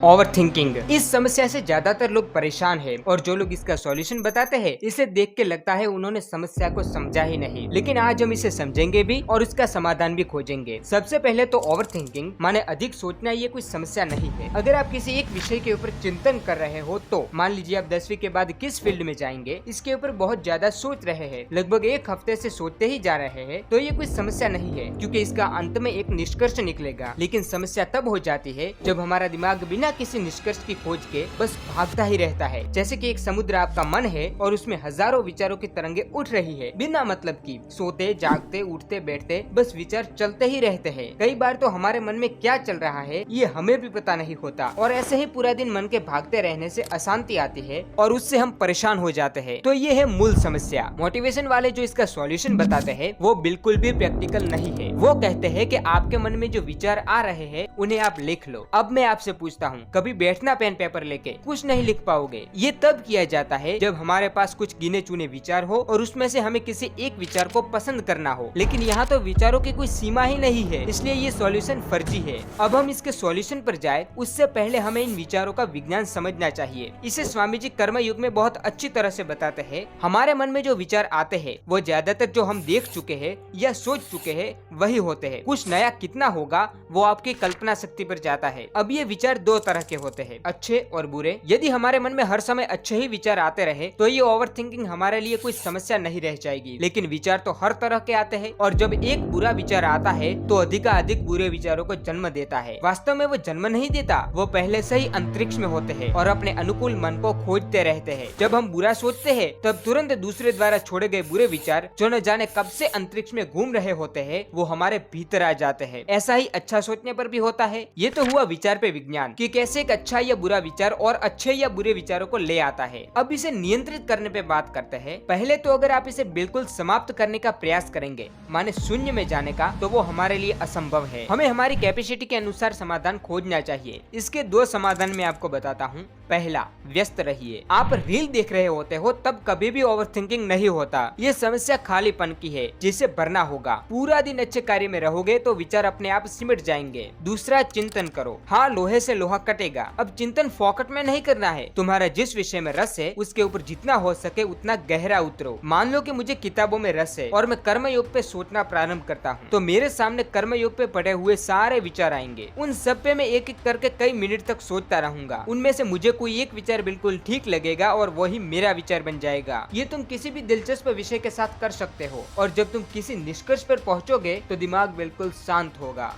Over thinking, इस समस्या से ज्यादातर लोग परेशान हैं और जो लोग इसका सॉल्यूशन बताते हैं इसे देख के लगता है उन्होंने समस्या को समझा ही नहीं। लेकिन आज हम इसे समझेंगे भी और उसका समाधान भी खोजेंगे। सबसे पहले तो ओवर थिंकिंग माने अधिक सोचना ये कोई समस्या नहीं है। अगर आप किसी एक विषय के ऊपर चिंतन कर रहे हो तो मान लीजिए आप 10वीं के बाद किस फील्ड में जाएंगे इसके ऊपर बहुत ज्यादा सोच रहे हैं, लगभग एक हफ्ते से सोचते ही जा रहे हैं, तो ये कोई समस्या नहीं है क्योंकि इसका अंत में एक निष्कर्ष निकलेगा। लेकिन समस्या तब हो जाती है जब हमारा दिमाग बिना किसी निष्कर्ष की खोज के बस भागता ही रहता है। जैसे कि एक समुद्र आपका मन है और उसमें हजारों विचारों की तरंगे उठ रही है बिना मतलब की। सोते जागते उठते बैठते बस विचार चलते ही रहते हैं। कई बार तो हमारे मन में क्या चल रहा है ये हमें भी पता नहीं होता और ऐसे ही पूरा दिन मन के भागते रहने से अशांति आती है और उससे हम परेशान हो जाते हैं। तो ये है मूल समस्या। मोटिवेशन वाले जो इसका सॉल्यूशन बताते हैं वो बिल्कुल भी प्रैक्टिकल नहीं है। वो कहते हैं कि आपके मन में जो विचार आ रहे हैं उन्हें आप लिख लो। अब मैं आपसे पूछता हूँ, कभी बैठना पेन पेपर लेके कुछ नहीं लिख पाओगे। ये तब किया जाता है जब हमारे पास कुछ गिने चुने विचार हो और उसमें से हमें किसी एक विचार को पसंद करना हो। लेकिन यहाँ तो विचारों की कोई सीमा ही नहीं है, इसलिए ये सॉल्यूशन फर्जी है। अब हम इसके सॉल्यूशन पर जाए उससे पहले हमें इन विचारों का विज्ञान समझना चाहिए। इसे स्वामी जी कर्म युग में बहुत अच्छी तरह से बताते हैं। हमारे मन में जो विचार आते हैं वो ज्यादातर जो हम देख चुके हैं या सोच चुके हैं वही होते हैं। कुछ नया कितना होगा वो आपकी कल्पना शक्ति पर जाता है। अब ये विचार दो तरह के होते हैं, अच्छे और बुरे। यदि हमारे मन में हर समय अच्छे ही विचार आते रहे तो ये ओवर थिंकिंग हमारे लिए कोई समस्या नहीं रह जाएगी। लेकिन विचार तो हर तरह के आते हैं और जब एक बुरा विचार आता है तो अधिकाधिक बुरे विचारों को जन्म देता है। वास्तव में वो जन्म नहीं देता, वो पहले से ही अंतरिक्ष में होते हैं और अपने अनुकूल मन को खोजते रहते हैं। जब हम बुरा सोचते हैं तब तुरंत दूसरे द्वारा छोड़े गए बुरे विचार जो न जाने कब से अंतरिक्ष में घूम रहे होते हैं वो हमारे भीतर आ जाते हैं। ऐसा ही अच्छा सोचने पर भी होता है। ये तो हुआ विचार पे विज्ञान कि कैसे एक अच्छा या बुरा विचार और अच्छे या बुरे विचारों को ले आता है। अब इसे नियंत्रित करने पे बात करते हैं। पहले तो अगर आप इसे बिल्कुल समाप्त करने का प्रयास करेंगे माने शून्य में जाने का, तो वो हमारे लिए असंभव है। हमें हमारी कैपेसिटी के अनुसार समाधान खोजना चाहिए। इसके दो समाधान मैं आपको बताता हूँ। पहला, व्यस्त रहिए। आप रील देख रहे होते हो तब कभी भी ओवर थिंकिंग नहीं होता। ये समस्या खालीपन की है जिसे भरना होगा। पूरा दिन अच्छे कार्य में रहोगे तो विचार अपने आप सिमट जाएंगे। दूसरा, चिंतन करो। हाँ, लोहे से लोहा कटेगा। अब चिंतन फोकट में नहीं करना है। तुम्हारा जिस विषय में रस है उसके ऊपर जितना हो सके उतना गहरा उतरो। मान लो कि मुझे किताबों में रस है और मैं कर्मयोग पे सोचना प्रारंभ करता हूँ तो मेरे सामने कर्मयोग पे पड़े हुए सारे विचार आएंगे। उन सब पे मैं एक एक करके कई मिनट तक सोचता रहूंगा। उनमें से मुझे कोई एक विचार बिल्कुल ठीक लगेगा और वही मेरा विचार बन जाएगा। ये तुम किसी भी दिलचस्प विषय के साथ कर सकते हो और जब तुम किसी निष्कर्ष पर पहुंचोगे तो दिमाग बिल्कुल शांत होगा।